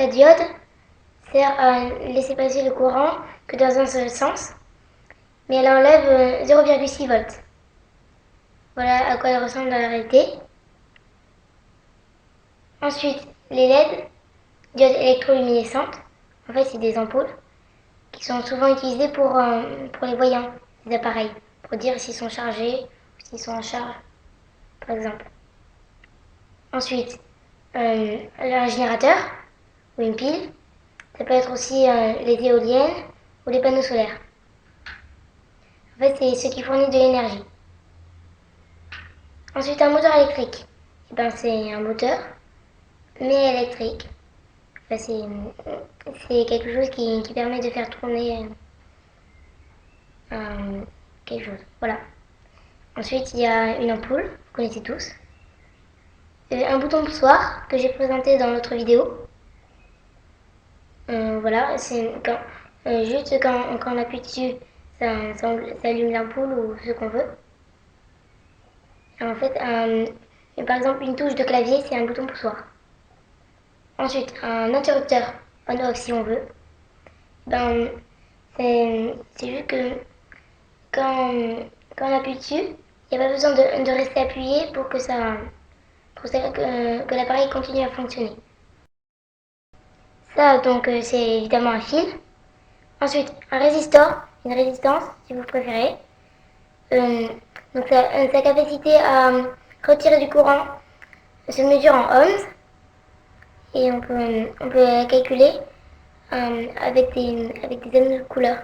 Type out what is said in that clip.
La diode sert à laisser passer le courant que dans un seul sens, mais elle enlève 0,6 volts. Voilà à quoi elle ressemble dans la réalité. Ensuite, les LED, diodes électroluminescentes, en fait c'est des ampoules qui sont souvent utilisées pour les voyants des appareils, pour dire s'ils sont chargés ou s'ils sont en charge, par exemple. Ensuite, un générateur ou une pile, ça peut être aussi les éoliennes ou les panneaux solaires. En fait, c'est ce qui fournit de l'énergie. Ensuite, un moteur électrique. Eh ben, c'est un moteur, mais électrique. Enfin, c'est quelque chose qui permet de faire tourner quelque chose. Voilà. Ensuite, il y a une ampoule, vous connaissez tous. Un bouton poussoir que j'ai présenté dans l'autre vidéo. Voilà, c'est juste quand on appuie dessus, ça allume l'ampoule ou ce qu'on veut. Et en fait, par exemple, une touche de clavier, c'est un bouton poussoir. Ensuite, un interrupteur on-off si on veut. Ben, c'est juste que quand, quand on appuie dessus, il n'y a pas besoin de rester appuyé que l'appareil continue à fonctionner. Ça, donc, c'est évidemment un fil. Ensuite, un résistor, une résistance, si vous préférez. Euh, donc, sa capacité à retirer du courant se mesure en ohms et on peut la calculer avec des anneaux de couleur.